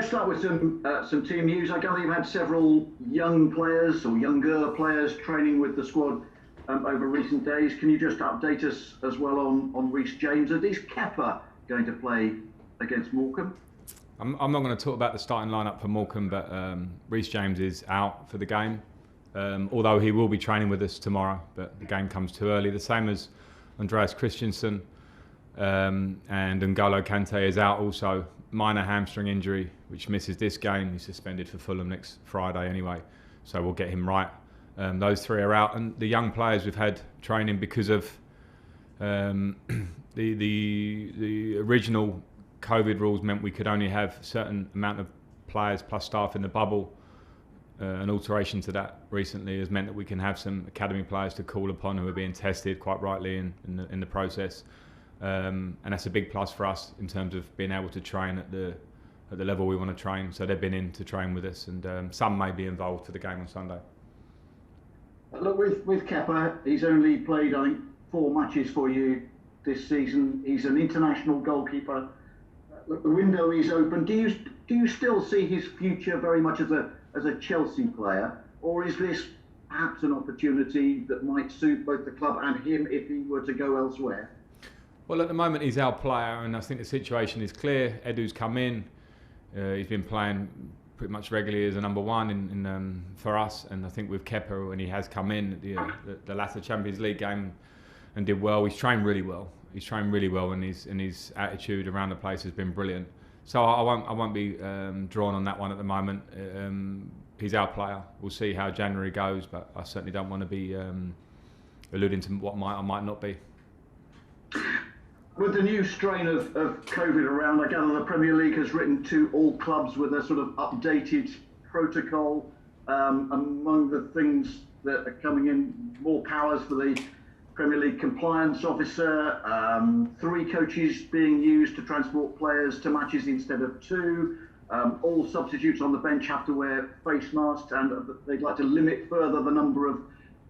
start with some team news? I gather you've had several young players or younger players training with the squad over recent days. Can you just update us as well on Reece James? And is Kepa going to play against Morecambe? I'm not going to talk about the starting lineup for Morecambe, but Reece James is out for the game. Although he will be training with us tomorrow, but the game comes too early. The same as Andreas Christensen, and N'Golo Kante is out also. Minor hamstring injury, which misses this game. He's suspended for Fulham next Friday anyway, so we'll get him right. Those three are out, and the young players we've had training because of the original COVID rules meant we could only have a certain amount of players plus staff in the bubble. An alteration to that recently has meant that we can have some academy players to call upon who are being tested quite rightly in the process. And that's a big plus for us in terms of being able to train at the level we want to train. So they've been in to train with us, and some may be involved for the game on Sunday. Look, with Kepa, he's only played, I think, 4 matches for you this season. He's an international goalkeeper. Look, the window is open. Do you still see his future very much as a Chelsea player, or is this perhaps an opportunity that might suit both the club and him if he were to go elsewhere? Well, at the moment he's our player, and I think the situation is clear. Edu's come in. He's been playing pretty much regularly as a number one for us, and I think with Kepa, when he has come in the latter Champions League game and did well, he's trained really well. He's trained really well, and his attitude around the place has been brilliant. So I won't be drawn on that one at the moment. He's our player. We'll see how January goes, but I certainly don't want to be alluding to what might or might not be. With the new strain of COVID around, I gather the Premier League has written to all clubs with a sort of updated protocol. Among the things that are coming in, more powers for the Premier League compliance officer, 3 coaches being used to transport players to matches instead of 2. All substitutes on the bench have to wear face masks, and they'd like to limit further the number of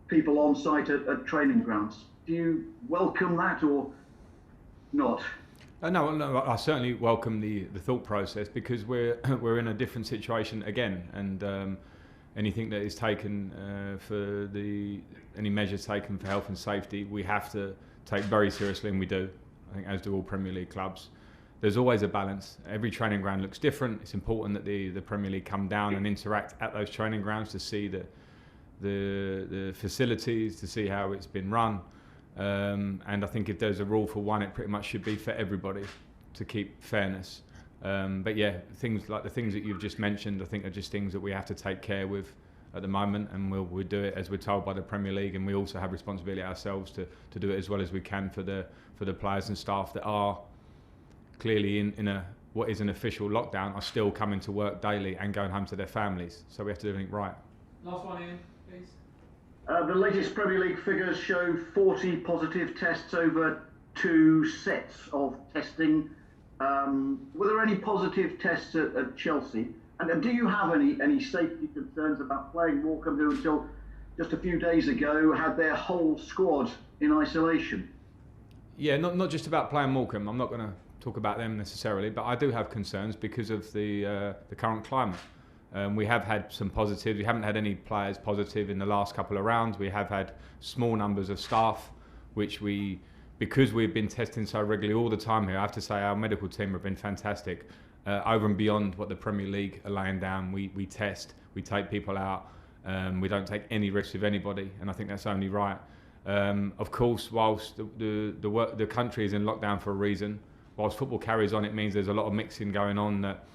people on site at training grounds. Do you welcome that or not? No, I certainly welcome the thought process, because we're in a different situation again, and anything that is taken any measures taken for health and safety, we have to take very seriously, and we do. I think as do all Premier League clubs. There's always a balance. Every training ground looks different. It's important that the Premier League come down and interact at those training grounds to see the facilities, to see how it's been run. And I think if there's a rule for one, it pretty much should be for everybody to keep fairness. But yeah, things like the things that you've just mentioned, I think are just things that we have to take care with at the moment, and we'll do it as we're told by the Premier League, and we also have responsibility ourselves to do it as well as we can for the players and staff that are clearly in what is an official lockdown, are still coming to work daily and going home to their families. So we have to do everything right. Last one, Ian, please. The latest Premier League figures show 40 positive tests over 2 sets of testing. Were there any positive tests at Chelsea? And do you have any safety concerns about playing Morecambe, who until just a few days ago had their whole squad in isolation? Yeah, not just about playing Morecambe. I'm not going to talk about them necessarily, but I do have concerns because of the current climate. We have had some positives. We haven't had any players positive in the last couple of rounds. We have had small numbers of staff, which because we've been testing so regularly all the time here, I have to say our medical team have been fantastic. Over and beyond what the Premier League are laying down, we test, we take people out, we don't take any risks with anybody, and I think that's only right. Of course, whilst the country is in lockdown for a reason, whilst football carries on, it means there's a lot of mixing going on, that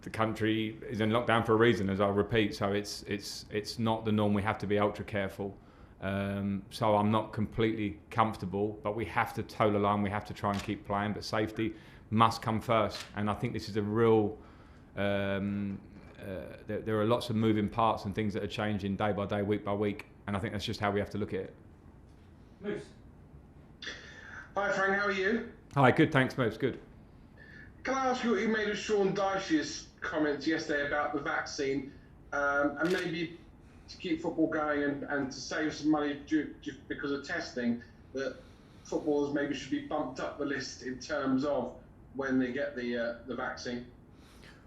the country is in lockdown for a reason, as I'll repeat. So it's not the norm. We have to be ultra careful. So I'm not completely comfortable, but we have to toe the line. We have to try and keep playing, but safety must come first. And I think this is a real. There are lots of moving parts and things that are changing day by day, week by week, and I think that's just how we have to look at it. Moose. Hi Frank, how are you? Hi, good, thanks, Moose, good. Can I ask you what you made of Sean Dyche's comments yesterday about the vaccine, and maybe to keep football going and to save some money because of testing, that footballers maybe should be bumped up the list in terms of when they get the vaccine?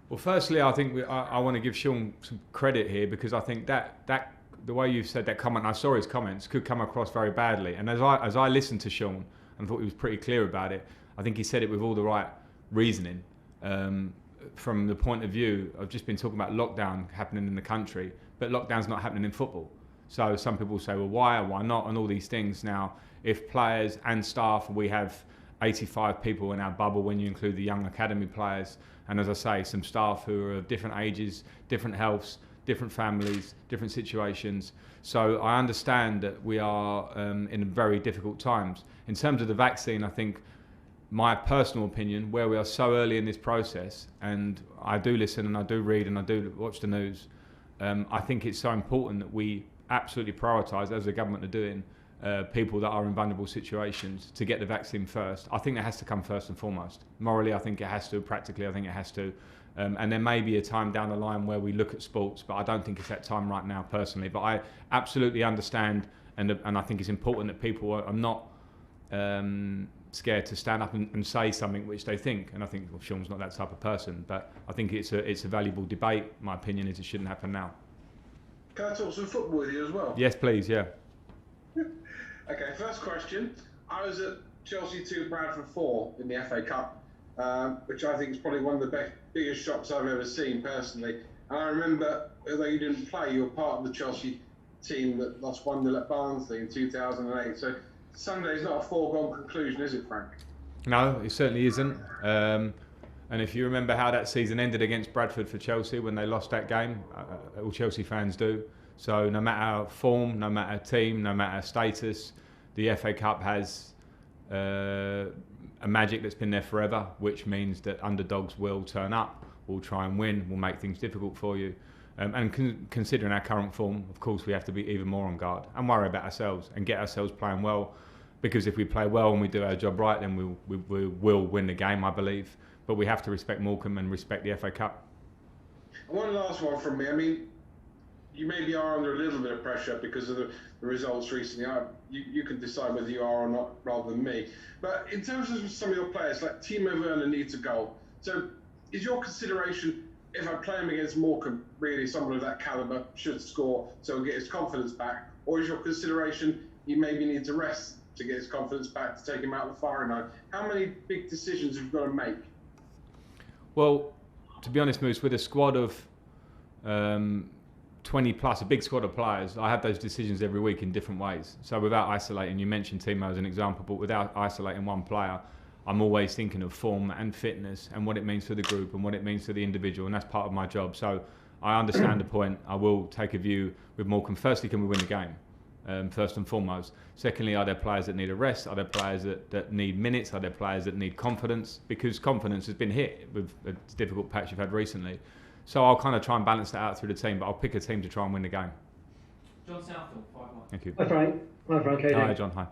Well, firstly, I think I want to give Sean some credit here, because I think that the way you've said that comment, I saw his comments, could come across very badly. And as I listened to Sean and thought he was pretty clear about it, I think he said it with all the right reasoning. From the point of view, I've just been talking about lockdown happening in the country, but lockdown's not happening in football. So some people say, well, why or why not, and all these things. Now, if players and staff, we have 85 people in our bubble when you include the young academy players, and as I say, some staff who are of different ages, different healths, different families, different situations. So I understand that we are in very difficult times. In terms of the vaccine, I think my personal opinion, where we are so early in this process, and I do listen and I do read and I do watch the news, I think it's so important that we absolutely prioritise, as the government are doing, people that are in vulnerable situations to get the vaccine first. I think that has to come first and foremost. Morally, I think it has to. Practically, I think it has to. And there may be a time down the line where we look at sports, but I don't think it's that time right now, personally. But I absolutely understand, and I think it's important that people are not scared to stand up and say something which they think. And I think, well, Sean's not that type of person, but I think it's a valuable debate. My opinion is it shouldn't happen now. Can I talk some football with you as well? Yes, please, yeah. Okay, first question. I was at Chelsea 2, Bradford 4 in the FA Cup, which I think is probably one of the biggest shocks I've ever seen personally. And I remember, although you didn't play, you were part of the Chelsea team that lost 1-0 at Barnsley in 2008. So Sunday's not a foregone conclusion, is it, Frank? No, it certainly isn't. And if you remember how that season ended against Bradford for Chelsea when they lost that game, all Chelsea fans do. So no matter form, no matter team, no matter status, the FA Cup has a magic that's been there forever, which means that underdogs will turn up, will try and win, will make things difficult for you. Considering our current form, of course, we have to be even more on guard and worry about ourselves and get ourselves playing well. Because if we play well and we do our job right, then we will win the game, I believe. But we have to respect Morecambe and respect the FA Cup. And one last one from me. I mean, you maybe are under a little bit of pressure because of the results recently. You can decide whether you are or not, rather than me. But in terms of some of your players, like Timo Werner needs a goal. So is your consideration, if I play him against Morecambe, really someone of that calibre should score so he'll get his confidence back? Or is your consideration he maybe needs a rest to get his confidence back, to take him out of the firing line? How many big decisions have you got to make? Well, to be honest, Moose, with a squad of 20 plus, a big squad of players, I have those decisions every week in different ways. So without isolating, you mentioned Timo as an example, but without isolating one player, I'm always thinking of form and fitness and what it means for the group and what it means for the individual, and that's part of my job. So I understand the point. I will take a view with Morecambe. Firstly, can we win the game? First and foremost. Secondly, are there players that need a rest? Are there players that need minutes? Are there players that need confidence? Because confidence has been hit with a difficult patch you've had recently. So I'll kind of try and balance that out through the team, but I'll pick a team to try and win the game. John Southall, 5-1. Thank you. Hi Frank. Hi Frank. How you doing? Hi John. Hi.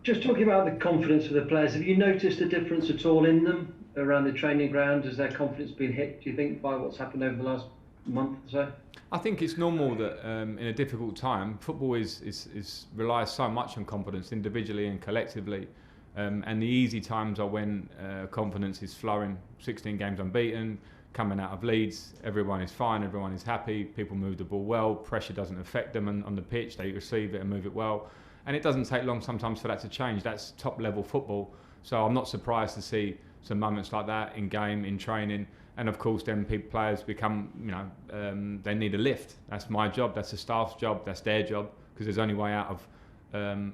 Just talking about the confidence of the players, have you noticed a difference at all in them around the training ground? Has their confidence been hit, do you think, by what's happened over the last month or so? I think it's normal that in a difficult time, football relies so much on confidence individually and collectively. And the easy times are when confidence is flowing, 16 games unbeaten, coming out of Leeds, everyone is fine, everyone is happy, people move the ball well, pressure doesn't affect them on the pitch, they receive it and move it well. And it doesn't take long sometimes for that to change. That's top level football. So I'm not surprised to see some moments like that in game, in training. And of course, then players become, they need a lift. That's my job, that's the staff's job, that's their job, because there's only way out of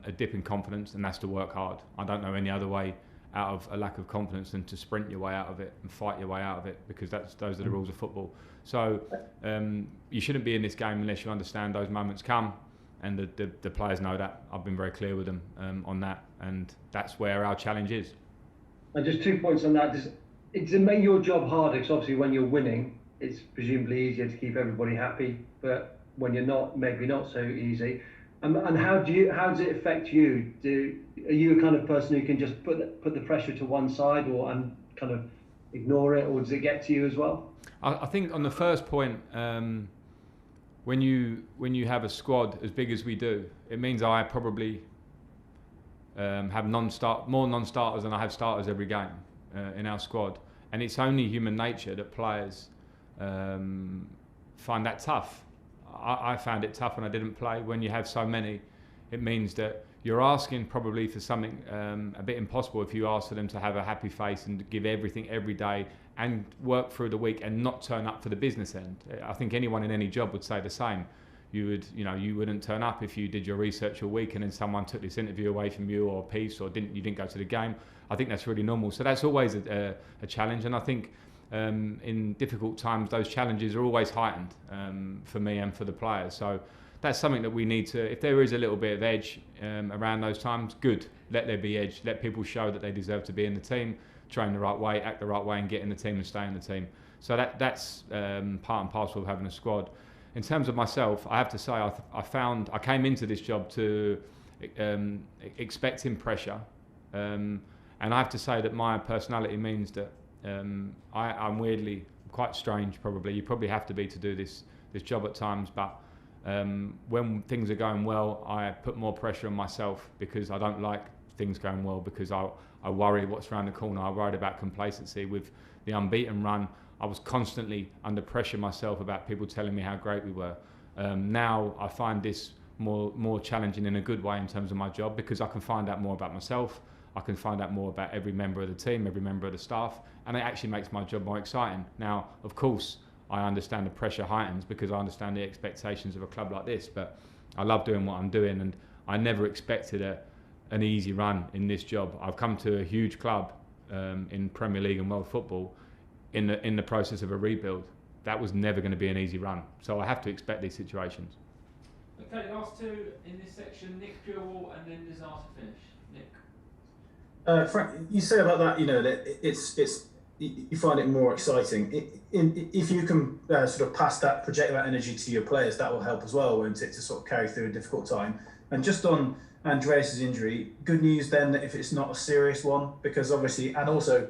a dip in confidence, and that's to work hard. I don't know any other way out of a lack of confidence than to sprint your way out of it and fight your way out of it, because those are the rules of football. So you shouldn't be in this game unless you understand those moments come, and the players know that. I've been very clear with them on that, and that's where our challenge is. And just 2 points on that. Does it make your job harder? Because obviously when you're winning, it's presumably easier to keep everybody happy, but when you're not, maybe not so easy. And how does it affect you? Are you a kind of person who can just put the pressure to one side and kind of ignore it, or does it get to you as well? I think on the first point, when you have a squad as big as we do, it means I probably have more non-starters than I have starters every game in our squad, and it's only human nature that players find that tough. I found it tough when I didn't play. When you have so many, it means that you're asking probably for something a bit impossible if you ask for them to have a happy face and give everything every day and work through the week and not turn up for the business end. I think anyone in any job would say the same. You wouldn't turn up if you did your research all week and then someone took this interview away from you or a piece, or you didn't go to the game. I think that's really normal. So that's always a challenge, and I think in difficult times those challenges are always heightened for me and for the players. So that's something that we need to, if there is a little bit of edge around those times, good. Let there be edge. Let people show that they deserve to be in the team, train the right way, act the right way, and get in the team and stay in the team. So that's part and parcel of having a squad. In terms of myself, I have to say I came into this job to expecting pressure, and I have to say that my personality means that I'm weirdly quite strange. Probably you probably have to be to do this job at times, but when things are going well, I put more pressure on myself because I don't like things going well, because I worry what's around the corner. I worried about complacency. With the unbeaten run, I was constantly under pressure myself about people telling me how great we were. Now I find this more challenging in a good way in terms of my job, because I can find out more about myself. I can find out more about every member of the team, every member of the staff, and it actually makes my job more exciting. Now, of course, I understand the pressure heightens because I understand the expectations of a club like this, but I love doing what I'm doing, and I never expected an easy run in this job. I've come to a huge club in Premier League and world football in the process of a rebuild. That was never going to be an easy run, so I have to expect these situations. Okay, last two in this section, Nick Purewall and then Nizar to finish. Nick. Frank, you say about that, that you find it more exciting. If you can sort of project that energy to your players, that will help as well, won't it, to sort of carry through a difficult time. And just on Andreas' injury, good news then that if it's not a serious one, because obviously, and also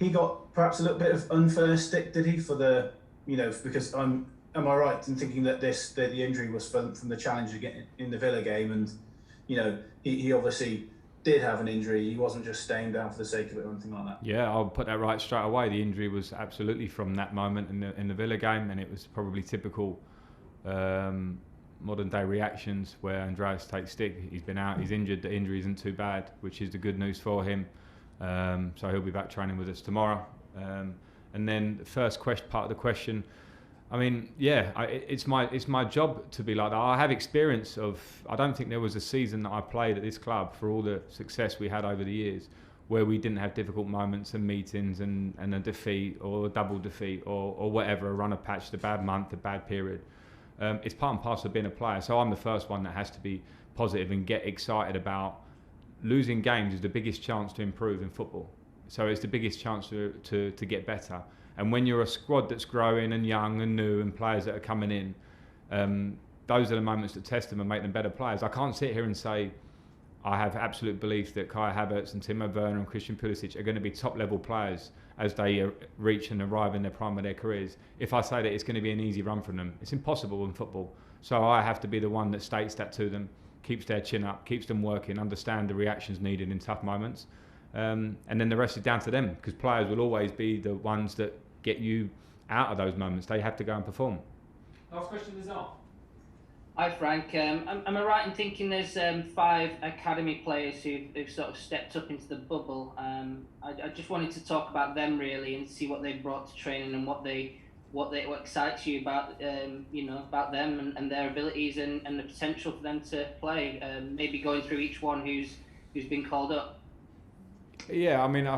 he got perhaps a little bit of unfair stick, did he, for the, because am I right in thinking that the injury was from the challenge again in the Villa game, and he obviously did have an injury. He wasn't just staying down for the sake of it or anything like that. Yeah, I'll put that right straight away. The injury was absolutely from that moment in the Villa game, and it was probably typical modern day reactions where Andreas takes stick. He's been out, he's injured. The injury isn't too bad, which is the good news for him. So he'll be back training with us tomorrow. And then the first part of the question, I mean, yeah, it's my job to be like that. I have experience of, I don't think there was a season that I played at this club, for all the success we had over the years, where we didn't have difficult moments and meetings and a defeat or a double defeat or whatever, a run of patch, a bad month, a bad period. It's part and parcel of being a player. So I'm the first one that has to be positive and get excited about losing games is the biggest chance to improve in football. So it's the biggest chance to get better. And when you're a squad that's growing and young and new and players that are coming in, those are the moments that test them and make them better players. I can't sit here and say I have absolute belief that Kai Havertz and Timo Werner and Christian Pulisic are going to be top level players as they reach and arrive in their prime of their careers. If I say that it's going to be an easy run from them, it's impossible in football. So I have to be the one that states that to them, keeps their chin up, keeps them working, understand the reactions needed in tough moments. And then the rest is down to them, because players will always be the ones that get you out of those moments. They have to go and perform. Last question, Nizar. Hi Frank, am I right in thinking there's 5 academy players who've sort of stepped up into the bubble? I just wanted to talk about them really and see what they've brought to training and what excites you about about them and their abilities and the potential for them to play. Maybe going through each one who's been called up. Yeah, I mean,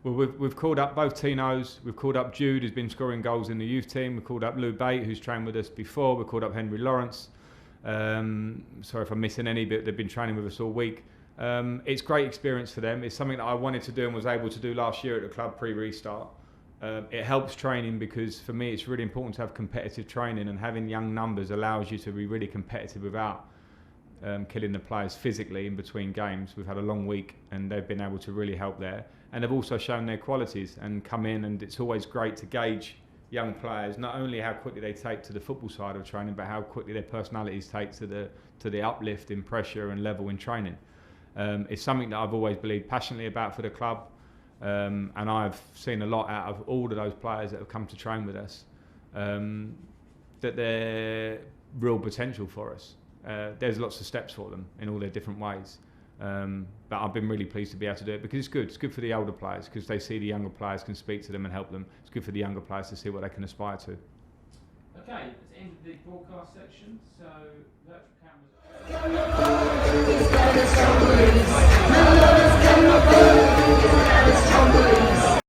we've called up both Tinos. We've called up Jude, who's been scoring goals in the youth team. We've called up Lou Bate, who's trained with us before. We've called up Henry Lawrence. Sorry if I'm missing any, but they've been training with us all week. It's great experience for them. It's something that I wanted to do and was able to do last year at the club pre-restart. It helps training because for me it's really important to have competitive training, and having young numbers allows you to be really competitive without killing the players physically in between games. We've had a long week and they've been able to really help there, and they've also shown their qualities and come in, and it's always great to gauge young players, not only how quickly they take to the football side of training, but how quickly their personalities take to the uplift in pressure and level in training. It's something that I've always believed passionately about for the club, and I've seen a lot out of all of those players that have come to train with us. that they're real potential for us. There's lots of steps for them in all their different ways. But I've been really pleased to be able to do it because it's good. It's good for the older players because they see the younger players can speak to them and help them. It's good for the younger players to see what they can aspire to. Okay, that's the end of the broadcast section. So virtual cameras.